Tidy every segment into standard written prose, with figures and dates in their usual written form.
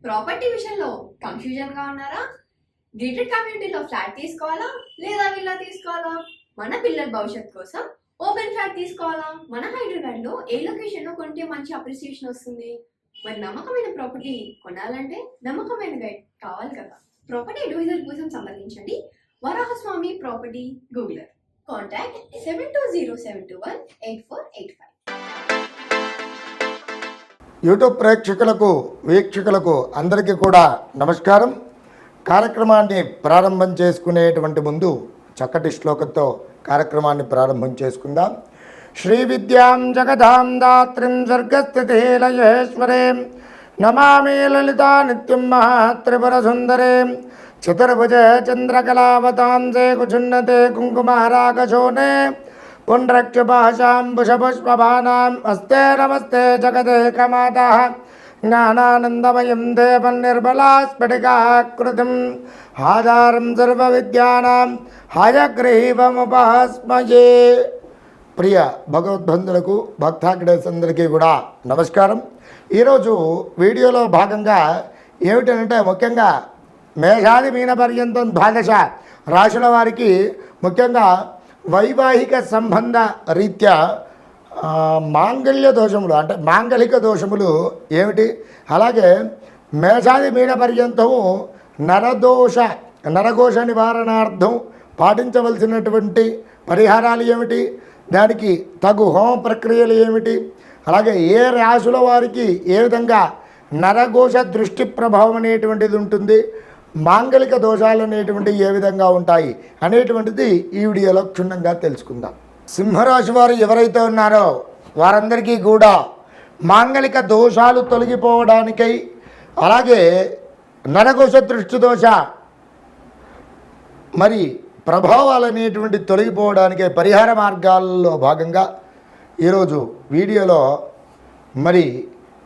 Property విషయంలో confusion గా ఉన్నారా? గేటెడ్ కమ్యూనిటీలో ఫ్లాట్ తీసుకోవాలా లేదా విల్లా తీసుకోవాలా? మన పిల్లల భవిష్యత్ కోసం ఓపెన్ ఫ్లాట్ తీసుకోవాలా? మన హైదరాబాద్ లో ఏ లొకేషన్ లో కొంటే మంచి అప్రిసియేషన్ వస్తుంది? మరి నమ్మకమైన ప్రాపర్టీ కొనాలంటే నమ్మకమైన గైడ్ కావాలి కదా. ప్రాపర్టీ అడ్వైజర్ కోసం సంప్రదించండి వరాహస్వామి ప్రాపర్టీ గూగులర్. కాంటాక్ట్ 7207218485. యూట్యూబ్ ప్రేక్షకులకు వీక్షకులకు అందరికీ కూడా నమస్కారం. కార్యక్రమాన్ని ప్రారంభం చేసుకునేటువంటి ముందు చక్కటి శ్లోకంతో కార్యక్రమాన్ని ప్రారంభం చేసుకుందాం. శ్రీ విద్యాం జగదాం దాత్రిం స్వర్గస్థితిలయేశ్వరీం నమామి లలితా నిత్యం మహాత్రిపుర సుందరీం చతుర్భుజ చంద్రకళావతాంసే కుచున్నతే కుంకుమారాగశోనే పుండ్రక్షుభాషాంబుషపుష్పభానాం అస్తే నమస్తే జగదేకమాతః జ్ఞానానందమయం దేవం నిర్మలాస్ఫటికాకృతిం ఆధారం సర్వవిద్యానాం హయగ్రీవముపస్మయే. ప్రియ భగవద్బంధులకు భక్తాగ్రేస్ అందరికీ కూడా నమస్కారం. ఈరోజు వీడియోలో భాగంగా ఏమిటంటే ముఖ్యంగా మేషాది మీన పర్యంతం ద్వాదశ రాశుల వారికి ముఖ్యంగా వైవాహిక సంబంధ రీత్యా మాంగళ్య దోషములు అంటే మాంగళిక దోషములు ఏమిటి, అలాగే మేషాది మీన పర్యంతము నరఘోష నివారణార్థం పాటించవలసినటువంటి పరిహారాలు ఏమిటి, దానికి తగు హోమ ప్రక్రియలు ఏమిటి, అలాగే ఏ రాశుల వారికి ఏ విధంగా నరఘోష దృష్టి ప్రభావం అనేటువంటిది ఉంటుంది, మాంగళిక దోషాలు అనేటువంటివి ఏ విధంగా ఉంటాయి అనేటువంటిది ఈ వీడియోలో క్షుణ్ణంగా తెలుసుకుందాం. సింహరాశి వారు ఎవరైతే ఉన్నారో వారందరికీ కూడా మాంగళిక దోషాలు తొలగిపోవడానికై అలాగే నరఘోష దృష్టి దోష మరి ప్రభావాలు అనేటువంటి తొలగిపోవడానికై పరిహార మార్గాల్లో భాగంగా ఈరోజు వీడియోలో మరి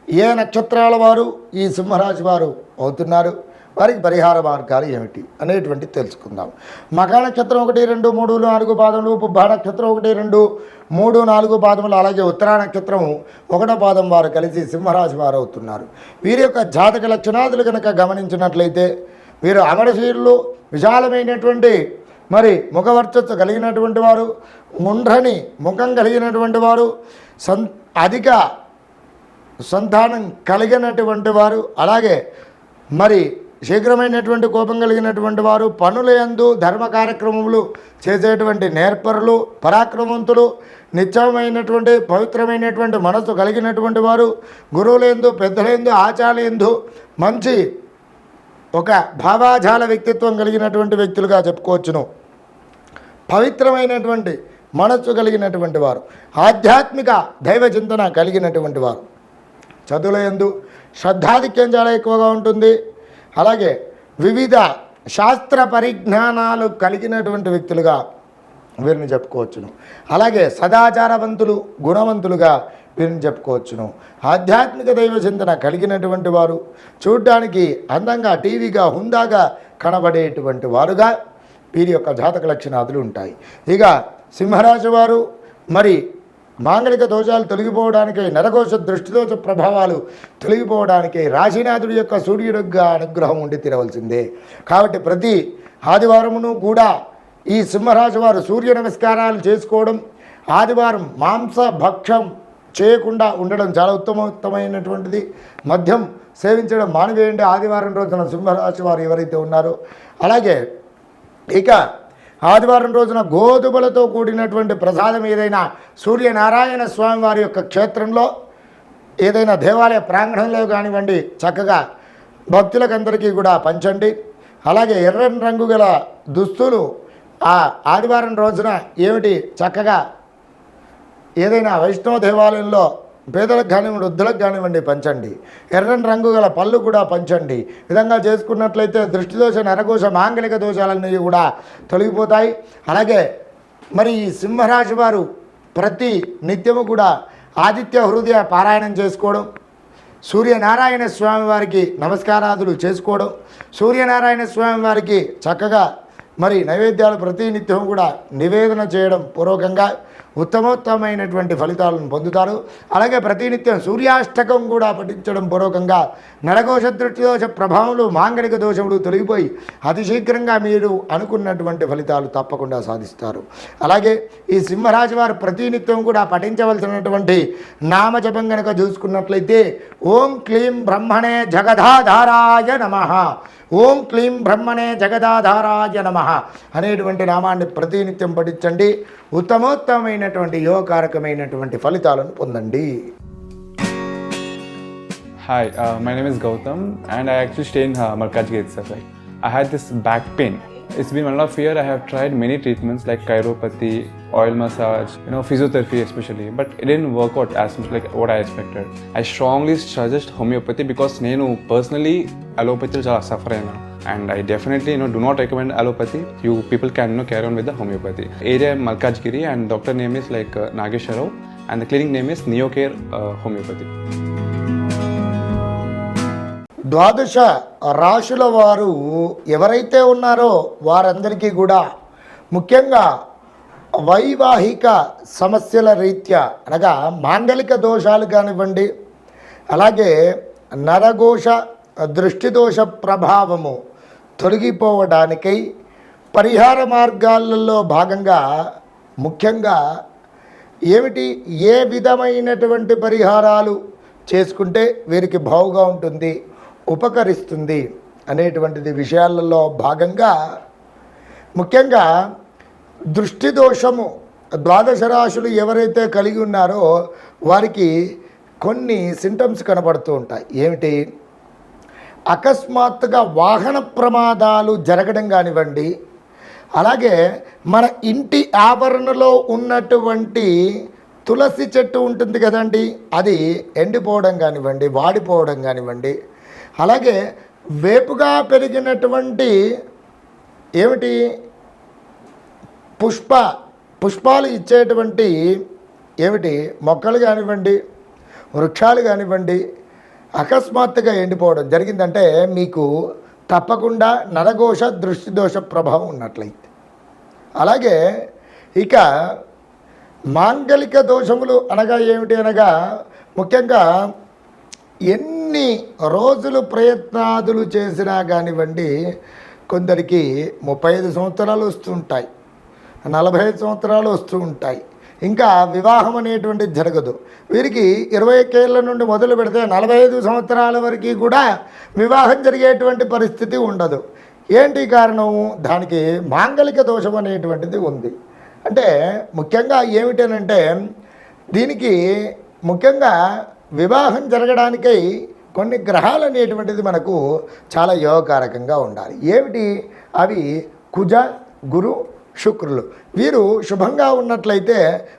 ఏ నక్షత్రాల వారు ఈ సింహరాశి వారు అవుతున్నారు, వారికి పరిహార మార్గాలు ఏమిటి అనేటువంటి తెలుసుకుందాం. మఖ నక్షత్రం 1, 2, 3, 4 పాదములు, పుబ్బ నక్షత్రం 1, 2, 3, 4 పాదములు, అలాగే ఉత్తరా నక్షత్రం 1వ పాదం వారు కలిసి సింహరాశి వారు అవుతున్నారు. వీరి యొక్క జాతక లక్షణాదులు కనుక గమనించినట్లయితే వీరు అమరశీరులు, విశాలమైనటువంటి మరి ముఖవర్చస్సు కలిగినటువంటి వారు, ముండ్రని ముఖం కలిగినటువంటి వారు, అధిక సంతానం కలిగినటువంటి వారు, అలాగే మరి శీఘ్రమైనటువంటి కోపం కలిగినటువంటి వారు, పనుల యందు ధర్మ కార్యక్రమములు చేసేటువంటి నేర్పరులు, పరాక్రమవంతులు, నిత్యమైనటువంటి పవిత్రమైనటువంటి మనసు కలిగినటువంటి వారు, గురువులందు పెద్దలందు ఆచార్యందు మంచి ఒక భావాజాల వ్యక్తిత్వం కలిగినటువంటి వ్యక్తులుగా చెప్పుకోవచ్చును. పవిత్రమైనటువంటి మనస్సు కలిగినటువంటి వారు, ఆధ్యాత్మిక దైవ చింతన కలిగినటువంటి వారు, చదువుల యందు శ్రద్ధాధిక్యం చాలా ఎక్కువగా ఉంటుంది. అలాగే వివిధ శాస్త్ర పరిజ్ఞానాలు కలిగినటువంటి వ్యక్తులుగా వీరిని చెప్పుకోవచ్చును. అలాగే సదాచారవంతులు, గుణవంతులుగా వీరిని చెప్పుకోవచ్చును. ఆధ్యాత్మిక దైవ చింతన కలిగినటువంటి వారు, చూడ్డానికి అందంగా టీవీగా హుందాగా కనబడేటువంటి వారుగా వీరి యొక్క జాతక లక్షణాలు ఉంటాయి. ఇక సింహరాశి వారు మరి మాంగళిక దోషాలు తొలగిపోవడానికై నరఘోష దృష్టిదోష ప్రభావాలు తొలగిపోవడానికై రాశినాథుడి యొక్క సూర్యుడిగా అనుగ్రహం ఉండి తీరవలసిందే. కాబట్టి ప్రతి ఆదివారమును కూడా ఈ సింహరాశి వారు సూర్య నమస్కారాలు చేసుకోవడం, ఆదివారం మాంస భక్షం చేయకుండా ఉండడం చాలా ఉత్తమమైనటువంటిది. మద్యం సేవించడం మానివేయండి ఆదివారం రోజున సింహరాశి వారు ఎవరైతే ఉన్నారో. అలాగే ఇక ఆదివారం రోజున గోధుమలతో కూడినటువంటి ప్రసాదం ఏదైనా సూర్యనారాయణ స్వామి వారి యొక్క క్షేత్రంలో ఏదైనా దేవాలయ ప్రాంగణంలో కానివ్వండి చక్కగా భక్తులకందరికీ కూడా పంచండి. అలాగే ఎర్రని రంగు గల దుస్తులు ఆ ఆదివారం రోజున ఏమిటి చక్కగా ఏదైనా వైష్ణవ దేవాలయంలో పేదలకు కానివ్వండి వృద్ధులకు కానివ్వండి పంచండి. ఎర్రని రంగు గల పళ్ళు కూడా పంచండి. విధంగా చేసుకున్నట్లయితే దృష్టిదోష నరఘోష మాంగళిక దోషాలన్నీ కూడా తొలగిపోతాయి. అలాగే మరి ఈ సింహరాశి వారు ప్రతి నిత్యము కూడా ఆదిత్య హృదయ పారాయణం చేసుకోవడం, సూర్యనారాయణ స్వామి వారికి నమస్కారాదులు చేసుకోవడం, సూర్యనారాయణ స్వామి వారికి చక్కగా మరి నైవేద్యాలు ప్రతినిత్యం కూడా నివేదన చేయడం పూర్వకంగా ఉత్తమోత్తమైనటువంటి ఫలితాలను పొందుతారు. అలాగే ప్రతినిత్యం సూర్యాష్టకం కూడా పఠించడం పూర్వకంగా నరఘోష దృష్టిదోష ప్రభావములు మాంగళిక దోషములు తొలగిపోయి అతి శీఘ్రంగా మీరు అనుకున్నటువంటి ఫలితాలు తప్పకుండా సాధిస్తారు. అలాగే ఈ సింహరాశి వారు ప్రతినిత్యం కూడా పఠించవలసినటువంటి నామజపం కనుక చూసుకున్నట్లయితే ఓం క్లీం బ్రహ్మణే జగదాధారాయ నమః, ఓం క్లీం బ్రహ్మణే జగదాధారాయ నమః అనేటువంటి నామాన్ని ప్రతినిత్యం పఠించండి. ఉత్తమోత్తమైనటువంటి యోగకారకమైనటువంటి ఫలితాలను పొందండి. Hi, my name is Gautam and I actually stay in Malkajgiri itself. Like, I had this back pain. It's been 1.5 years. I have tried many treatments like chiropathy, oil massage, physiotherapy especially, but it didn't work out as much like what I expected. I strongly suggest homeopathy because నేను personally allopathy చాలా suffer అయినా, and I definitely do not recommend allopathy. You people can carry on with the homeopathy. Area Malkajgiri and doctor name is like Nageshwar Rao and the clinic name is Neocare Homeopathy. ద్వాదశ రాశుల వారు ఎవరైతే ఉన్నారో వారందరికీ కూడా ముఖ్యంగా వైవాహిక సమస్యల రీత్యా అనగా మాంగళిక దోషాలు కానివ్వండి, అలాగే నరఘోష దృష్టిదోష ప్రభావము తొలగిపోవడానికై పరిహార మార్గాలలో భాగంగా ముఖ్యంగా ఏమిటి, ఏ విధమైనటువంటి పరిహారాలు చేసుకుంటే వీరికి బావుగా ఉంటుంది, ఉపకరిస్తుంది అనేటువంటిది విషయాలలో భాగంగా ముఖ్యంగా దృష్టి దోషము ద్వాదశ రాశులు ఎవరైతే కలిగి ఉన్నారో వారికి కొన్ని సింటమ్స్ కనబడుతూ ఉంటాయి. ఏమిటి, అకస్మాత్తుగా వాహన ప్రమాదాలు జరగడం కానివ్వండి, అలాగే మన ఇంటి ఆవరణలో ఉన్నటువంటి తులసి చెట్టు ఉంటుంది కదండి, అది ఎండిపోవడం కానివ్వండి, వాడిపోవడం కానివ్వండి, అలాగే వేపుగా పెరిగినటువంటి ఏమిటి పుష్పాలు ఇచ్చేటువంటి ఏమిటి మొక్కలు కానివ్వండి, వృక్షాలు కానివ్వండి అకస్మాత్తుగా ఎండిపోవడం జరిగిందంటే మీకు తప్పకుండా నరఘోష దృష్టిదోష ప్రభావం ఉన్నట్లయితే. అలాగే ఇక మాంగళిక దోషములు అనగా ఏమిటి అనగా ముఖ్యంగా ఎన్ని రోజులు ప్రయత్నాదులు చేసినా కానివ్వండి కొందరికి 35 సంవత్సరాలు వస్తుంటాయి, 45 సంవత్సరాలు వస్తూ ఉంటాయి, ఇంకా వివాహం అనేటువంటిది జరగదు. వీరికి 21 ఏళ్ళ నుండి మొదలు పెడితే 45 సంవత్సరాల వరకు కూడా వివాహం జరిగేటువంటి పరిస్థితి ఉండదు. ఏంటి కారణం, దానికి మాంగళిక దోషం అనేటువంటిది ఉంది. అంటే ముఖ్యంగా ఏమిటనంటే దీనికి ముఖ్యంగా వివాహం జరగడానికై కొన్ని గ్రహాలు అనేటువంటిది మనకు చాలా యోగకారకంగా ఉండాలి. ఏమిటి అవి, కుజ గురు శుక్రులు. వీరు శుభంగా ఉన్నట్లయితే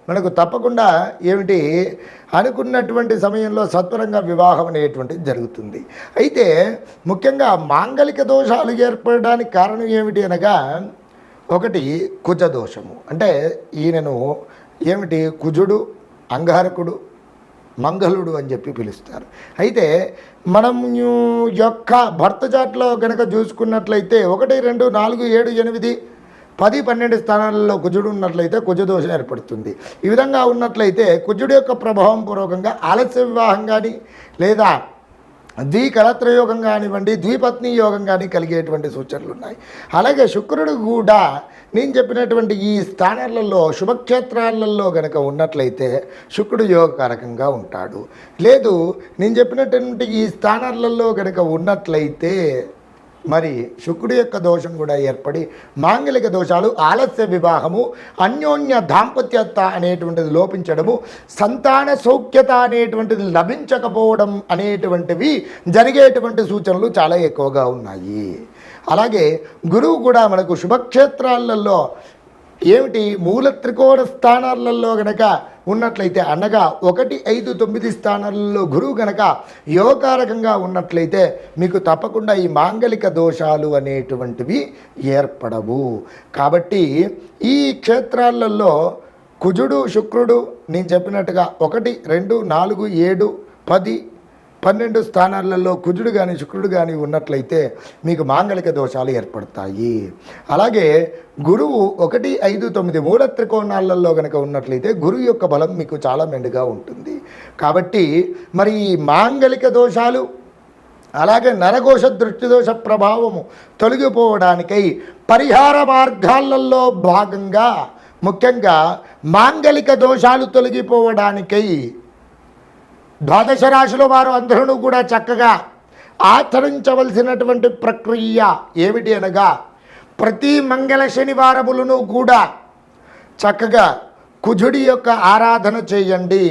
మనకు తప్పకుండా ఏమిటి అనుకున్నటువంటి సమయంలో సత్వరంగా వివాహం అనేటువంటిది జరుగుతుంది. అయితే ముఖ్యంగా మాంగళిక దోషాలు ఏర్పడడానికి కారణం ఏమిటి అనగా ఒకటి కుజ దోషము. అంటే ఈయనను ఏమిటి కుజుడు, అంగారకుడు, మంగళుడు అని చెప్పి పిలుస్తారు. అయితే మనం యొక్క భర్త చాట్లో కనుక చూసుకున్నట్లయితే 1, 2, 4, 7, 8, 10, 12 స్థానాలలో కుజుడు ఉన్నట్లయితే కుజదోషం ఏర్పడుతుంది. ఈ విధంగా ఉన్నట్లయితే కుజుడు యొక్క ప్రభావం పూర్వకంగా ఆలస్య వివాహం కానీ లేదా ద్వికళత్ర యోగం కానివ్వండి, ద్విపత్ని యోగం కానీ కలిగేటువంటి సూచనలు ఉన్నాయి. అలాగే శుక్రుడు కూడా నేను చెప్పినటువంటి ఈ స్థానాలలో శుభక్షేత్రాలలో కనుక ఉన్నట్లయితే శుక్రుడు యోగకారకంగా ఉంటాడు. లేదు నేను చెప్పినటువంటి ఈ స్థానాలలో కనుక ఉన్నట్లయితే మరి శుక్రుడి యొక్క దోషం కూడా ఏర్పడి మాంగళిక దోషాలు, ఆలస్య వివాహము, అన్యోన్య దాంపత్యత అనేటువంటిది లోపించడము, సంతాన సౌఖ్యత అనేటువంటిది లభించకపోవడం అనేటువంటివి జరిగేటువంటి సూచనలు చాలా ఎక్కువగా ఉన్నాయి. అలాగే గురువు కూడా మనకు శుభక్షేత్రాలలో ఏమిటి మూల త్రికోణ స్థానాలలో గనక ఉన్నట్లయితే అనగా 1, 5, 9 స్థానాలలో గురువు గనక యోగకారకంగా ఉన్నట్లయితే మీకు తప్పకుండా ఈ మాంగళిక దోషాలు అనేటువంటివి ఏర్పడవు. కాబట్టి ఈ క్షేత్రాలలో కుజుడు, శుక్రుడు నేను చెప్పినట్టుగా 1, 2, 4, 7, 10 12 స్థానాలలో కుజుడు కానీ శుక్రుడు కానీ ఉన్నట్లయితే మీకు మాంగళిక దోషాలు ఏర్పడతాయి. అలాగే గురువు 1, 5, 9 మూల త్రికోణాలలో కనుక ఉన్నట్లయితే గురువు యొక్క బలం మీకు చాలా మెండుగా ఉంటుంది. కాబట్టి మరి ఈ మాంగళిక దోషాలు అలాగే నరఘోష దృష్టిదోష ప్రభావము తొలగిపోవడానికై పరిహార మార్గాలలో భాగంగా ముఖ్యంగా మాంగళిక దోషాలు తొలగిపోవడానికై ద్వాదశ రాశుల వారు అందరూ కూడా చక్కగా ఆచరించవలసినటువంటి ప్రక్రియ ఏమిటి అనగా ప్రతి మంగళ శనివారములను కూడా చక్కగా కుజుడి యొక్క ఆరాధన చేయండి.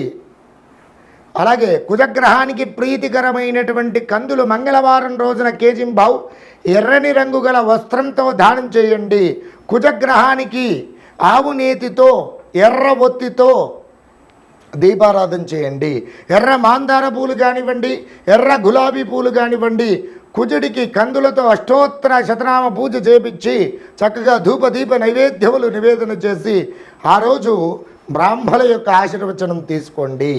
అలాగే కుజగ్రహానికి ప్రీతికరమైనటువంటి కందులు మంగళవారం రోజున కేజింబావు ఎర్రని రంగు గల వస్త్రంతో దానం చేయండి. కుజగ్రహానికి ఆవు నేతితో ఎర్ర ఒత్తితో దీపారాధన చేయండి. ఎర్ర మాందార పూలు కానివ్వండి, ఎర్ర గులాబీ పూలు కానివ్వండి, కుజుడికి కందులతో అష్టోత్తర శతనామ పూజ చేపించి చక్కగా ధూపదీప నైవేద్యములు నివేదన చేసి ఆ రోజు బ్రాహ్మణ యొక్క ఆశీర్వచనం తీసుకోండి.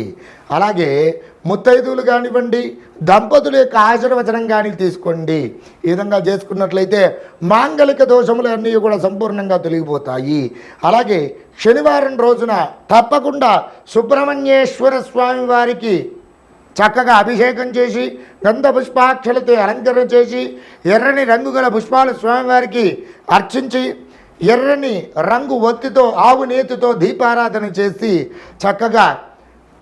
అలాగే ముత్తైదువులు కానివ్వండి, దంపతుల యొక్క ఆశీర్వచనం కానీ తీసుకోండి. ఈ విధంగా చేసుకున్నట్లయితే మాంగళిక దోషములు అన్నీ కూడా సంపూర్ణంగా తొలగిపోతాయి. అలాగే శనివారం రోజున తప్పకుండా సుబ్రహ్మణ్యేశ్వర స్వామి వారికి చక్కగా అభిషేకం చేసి గంధ పుష్పాక్షలతో అలంకరణ చేసి ఎర్రని రంగు గల పుష్పాలు స్వామివారికి అర్చించి ఎర్రని రంగు ఒత్తితో ఆవు నేతితో దీపారాధన చేసి చక్కగా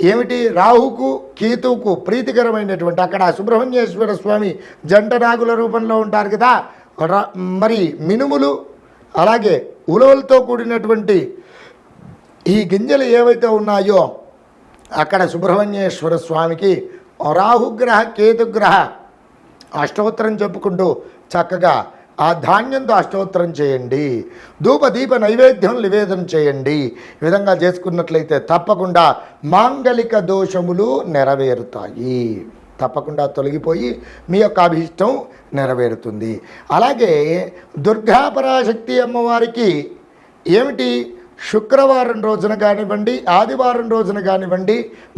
ఏమిటి రాహుకు కేతువుకు ప్రీతికరమైనటువంటి అక్కడ సుబ్రహ్మణ్యేశ్వర స్వామి జంట నాగుల రూపంలో ఉంటారు కదా, మరి మినుములు అలాగే ఉలవలతో కూడినటువంటి ఈ గింజలు ఏవైతే ఉన్నాయో అక్కడ సుబ్రహ్మణ్యేశ్వర స్వామికి రాహుగ్రహ కేతుగ్రహ అష్టోత్తరం చెప్పుకుంటూ చక్కగా ఆ ధాన్యంతో అష్టోత్తరం చేయండి. ధూపదీప నైవేద్యం నివేదన చేయండి. ఈ విధంగా చేసుకున్నట్లయితే తప్పకుండా మాంగళిక దోషములు నెరవేరుతాయి. తప్పకుండా తొలగిపోయి మీ యొక్క అభిష్టం నెరవేరుతుంది. అలాగే దుర్గాపరాశక్తి అమ్మవారికి ఏమిటి శుక్రవారం రోజున కానివ్వండి, ఆదివారం రోజున కానివ్వండి,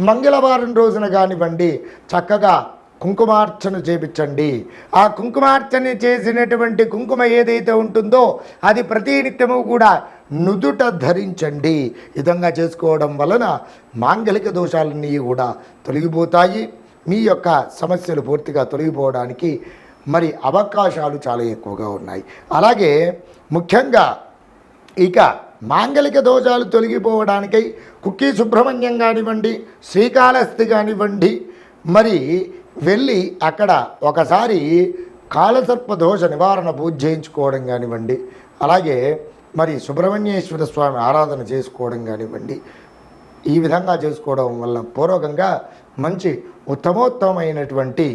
మంగళవారం రోజున కానివ్వండి చక్కగా కుంకుమార్చన చేపించండి. ఆ కుంకుమార్చన చేసినటువంటి కుంకుమ ఏదైతే ఉంటుందో అది ప్రతినిత్యము కూడా నుదుట ధరించండి. ఈ విధంగా చేసుకోవడం వలన మాంగళిక దోషాలన్నీ కూడా తొలగిపోతాయి. మీ యొక్క సమస్యలు పూర్తిగా తొలగిపోవడానికి మరి అవకాశాలు చాలా ఎక్కువగా ఉన్నాయి. అలాగే ముఖ్యంగా ఇక మాంగళిక దోషాలు తొలగిపోవడానికై కుక్కీ సుబ్రహ్మణ్యం కానివ్వండి, శ్రీకాళహస్తి కానివ్వండి, మరి వెళ్ళి అక్కడ ఒకసారి కాలసర్ప దోష నివారణ పూజ చేయించుకోవడం కానివ్వండి, అలాగే మరి సుబ్రహ్మణ్యేశ్వర స్వామి ఆరాధన చేసుకోవడం కానివ్వండి. ఈ విధంగా చేసుకోవడం వల్ల పూర్వకంగా మంచి ఉత్తమోత్తమైనటువంటి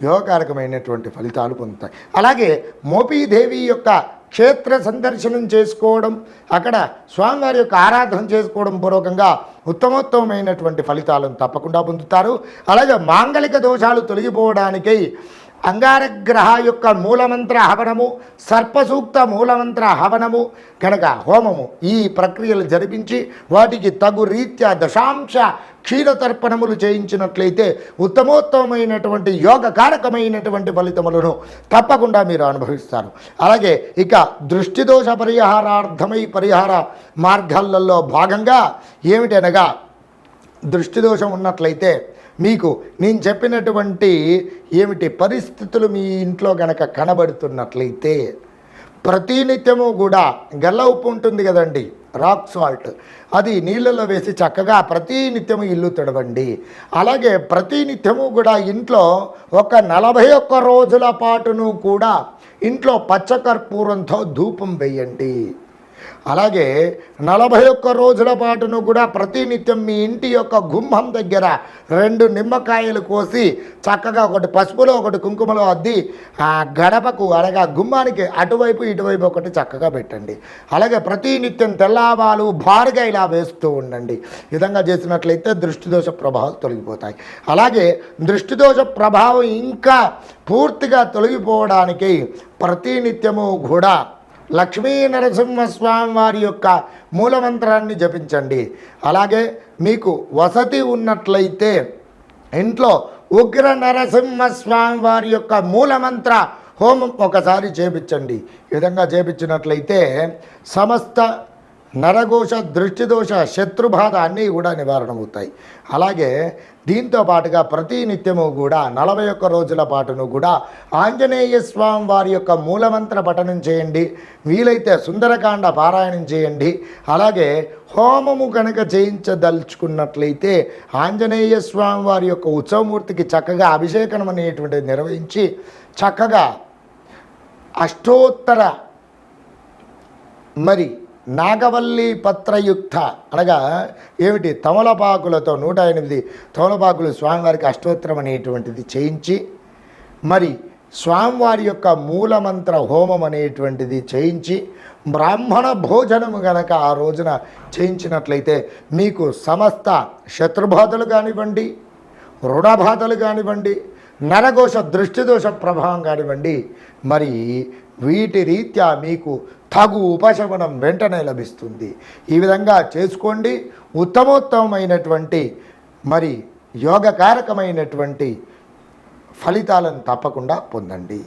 యోగకారకమైనటువంటి ఫలితాలు పొందుతాయి. అలాగే మోపీదేవి యొక్క క్షేత్ర సందర్శనం చేసుకోవడం, అక్కడ స్వామివారి యొక్క ఆరాధన చేసుకోవడం పూర్వకంగా ఉత్తమోత్తమైనటువంటి ఫలితాలను తప్పకుండా పొందుతారు. అలాగే మాంగళిక దోషాలు తొలగిపోవడానికై అంగారగ్రహ యొక్క మూలమంత్ర హవనము, సర్పసూక్త మూలమంత్ర హవనము కనుక హోమము ఈ ప్రక్రియలు జరిపించి వాటికి తగు రీత్యా దశాంశ క్షీరతర్పణములు చేయించినట్లయితే ఉత్తమోత్తమైనటువంటి యోగకారకమైనటువంటి ఫలితములను తప్పకుండా మీరు అనుభవిస్తారు. అలాగే ఇక దృష్టిదోష పరిహారార్థమై పరిహార మార్గాలలో భాగంగా ఏమిటనగా దృష్టిదోషం ఉన్నట్లయితే మీకు నేను చెప్పినటువంటి ఏమిటి పరిస్థితులు మీ ఇంట్లో గనక కనబడుతున్నట్లయితే ప్రతినిత్యము కూడా గల్ల ఉప్పు ఉంటుంది కదండి, రాక్ సాల్ట్, అది నీళ్ళలో వేసి చక్కగా ప్రతినిత్యము ఇల్లు తడవండి. అలాగే ప్రతినిత్యము కూడా ఇంట్లో ఒక 41 రోజుల పాటును కూడా ఇంట్లో పచ్చకర్పూరంతో ధూపం వేయండి. అలాగే 41 రోజుల పాటును కూడా ప్రతినిత్యం మీ ఇంటి యొక్క గుమ్మం దగ్గర 2 నిమ్మకాయలు కోసి చక్కగా ఒకటి పసుపులో ఒకటి కుంకుమలో అద్ది ఆ గడపకు అనగా గుమ్మానికి అటువైపు ఇటువైపు ఒకటి చక్కగా పెట్టండి. అలాగే ప్రతినిత్యం తెల్లవాలు భారీగా ఇలా వేస్తూ ఉండండి. ఈ విధంగా చేసినట్లయితే దృష్టిదోష ప్రభావాలు తొలగిపోతాయి. అలాగే దృష్టిదోష ప్రభావం ఇంకా పూర్తిగా తొలగిపోవడానికి ప్రతినిత్యము కూడా లక్ష్మీ నరసింహస్వామి వారి యొక్క మూలమంత్రాన్ని జపించండి. అలాగే మీకు వసతి ఉన్నట్లయితే ఇంట్లో ఉగ్ర నరసింహస్వామి వారి యొక్క మూలమంత్ర హోమం ఒకసారి చేపించండి. ఈ విధంగా చేపించినట్లయితే సమస్త నరఘోష, దృష్టిదోష, శత్రుబాధ అన్నీ కూడా నివారణ అవుతాయి. అలాగే దీంతో పాటుగా ప్రతి నిత్యము కూడా 41 రోజుల పాటును కూడా ఆంజనేయ స్వామి వారి యొక్క మూలమంత్ర పఠనం చేయండి. వీలైతే సుందరకాండ పారాయణం చేయండి. అలాగే హోమము కనుక చేయించదలుచుకున్నట్లయితే ఆంజనేయ స్వామి వారి యొక్క ఉత్సవమూర్తికి చక్కగా అభిషేకం అనేటువంటిది నిర్వహించి చక్కగా అష్టోత్తర మరి నాగవల్లి పత్రయుక్త అనగా ఏమిటి తమలపాకులతో 108 తమలపాకులు స్వామివారికి అష్టోత్తరం అనేటువంటిది చేయించి మరి స్వామివారి యొక్క మూలమంత్ర హోమం అనేటువంటిది చేయించి బ్రాహ్మణ భోజనము గనక ఆ రోజున చేయించినట్లయితే మీకు సమస్త శత్రుబాధలు కానివ్వండి, రుణబాధలు కానివ్వండి, నరఘోష దృష్టిదోష ప్రభావం కానివ్వండి, మరి వీటి రీత్యా మీకు తగు ఉపశమనం వెంటనే లభిస్తుంది. ఈ విధంగా చేసుకోండి. ఉత్తమోత్తమైనటువంటి మరి యోగకారకమైనటువంటి ఫలితాలను తప్పకుండా పొందండి.